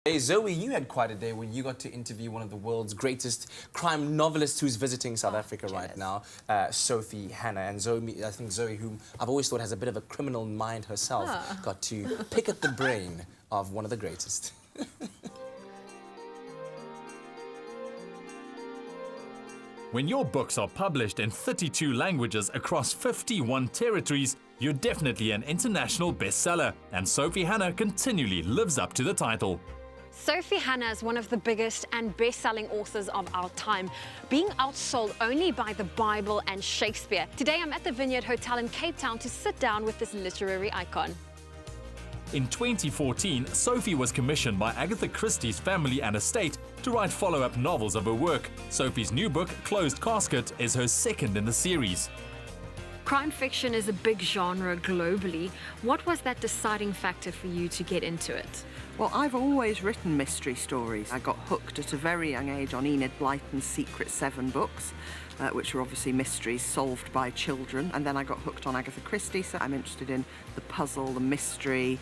Hey Zoe, you had quite a day when you got to interview one of the world's greatest crime novelists who's visiting South Africa right now, Sophie Hannah. And Zoe, I think Zoe, whom I've always thought has a bit of a criminal mind herself, got to pick at the brain of one of the greatest. When your books are published in 32 languages across 51 territories, you're definitely an international bestseller, and Sophie Hannah continually lives up to the title. Sophie Hannah is one of the biggest and best-selling authors of our time, being outsold only by the Bible and Shakespeare. Today I'm at the Vineyard Hotel in Cape Town to sit down with this literary icon. In 2014, Sophie was commissioned by Agatha Christie's family and estate to write follow-up novels of her work. Sophie's new book, Closed Casket, is her second in the series. Crime fiction is a big genre globally. What was that deciding factor for you to get into it? Well, I've always written mystery stories. I got hooked at a very young age on Enid Blyton's Secret 7 books, which were obviously mysteries solved by children. And then I got hooked on Agatha Christie, so I'm interested in the puzzle, the mystery,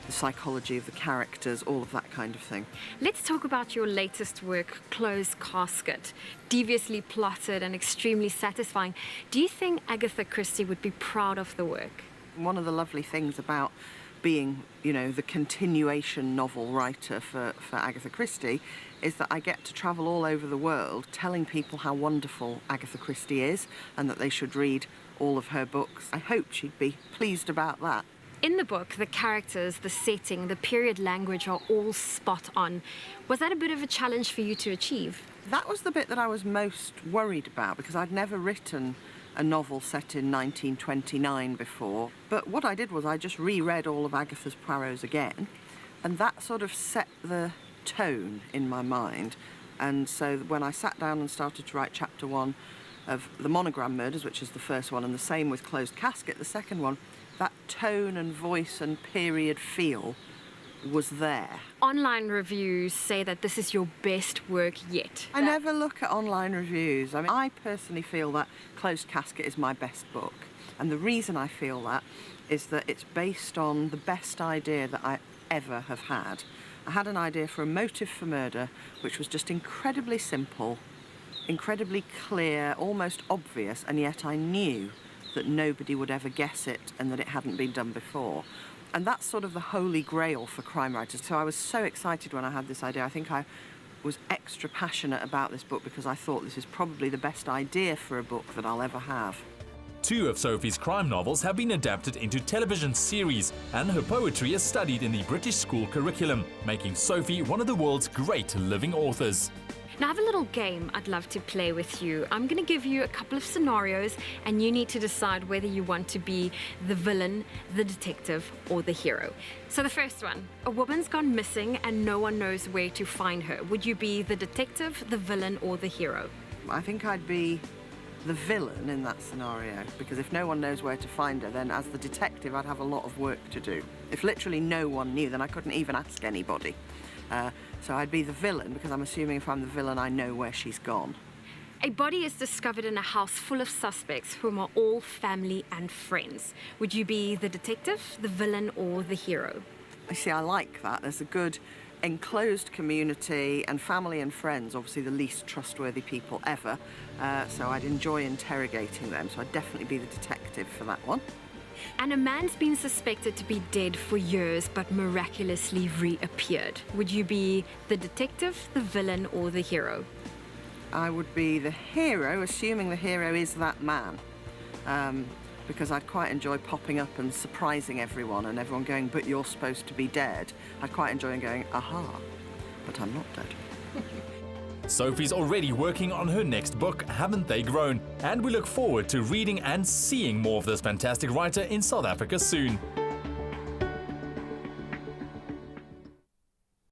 the psychology of the characters, all of that kind of thing. Let's talk about your latest work, Closed Casket. Deviously plotted and extremely satisfying. Do you think Agatha Christie would be proud of the work? One of the lovely things about being, the continuation novel writer for Agatha Christie is that I get to travel all over the world telling people how wonderful Agatha Christie is and that they should read all of her books. I hope she'd be pleased about that. In the book, the characters, the setting, the period language are all spot on. Was that a bit of a challenge for you to achieve? That was the bit that I was most worried about because I'd never written a novel set in 1929 before. But what I did was I just reread all of Agatha's Poirot's again, and that sort of set the tone in my mind. And so when I sat down and started to write chapter 1 of The Monogram Murders, which is the first one, and the same with Closed Casket, the second one, that tone and voice and period feel was there. Online reviews say that this is your best work yet. I never look at online reviews. I mean, I personally feel that Closed Casket is my best book. And the reason I feel that is that it's based on the best idea that I ever have had. I had an idea for a motive for murder, which was just incredibly simple, incredibly clear, almost obvious, and yet I knew that nobody would ever guess it and that it hadn't been done before. And that's sort of the holy grail for crime writers. So I was so excited when I had this idea. I think I was extra passionate about this book because I thought this is probably the best idea for a book that I'll ever have. 2 of Sophie's crime novels have been adapted into television series, and her poetry is studied in the British school curriculum, making Sophie one of the world's great living authors. Now I have a little game I'd love to play with you. I'm going to give you a couple of scenarios and you need to decide whether you want to be the villain, the detective, or the hero. So the first one, a woman's gone missing and no one knows where to find her. Would you be the detective, the villain, or the hero? I think I'd be the villain in that scenario, because if no one knows where to find her, then as the detective I'd have a lot of work to do. If literally no one knew, then I couldn't even ask anybody. So I'd be the villain, because I'm assuming if I'm the villain, I know where she's gone. A body is discovered in a house full of suspects whom are all family and friends. Would you be the detective, the villain, or the hero? I see, I like that. There's a good enclosed community, and family and friends, obviously the least trustworthy people ever. So I'd enjoy interrogating them, so I'd definitely be the detective for that one. And a man's been suspected to be dead for years but miraculously reappeared. Would you be the detective, the villain, or the hero? I would be the hero, assuming the hero is that man. Because I'd quite enjoy popping up and surprising everyone and everyone going, but you're supposed to be dead. I'd quite enjoy going, aha, but I'm not dead. Sophie's already working on her next book, Haven't They Grown? And we look forward to reading and seeing more of this fantastic writer in South Africa soon.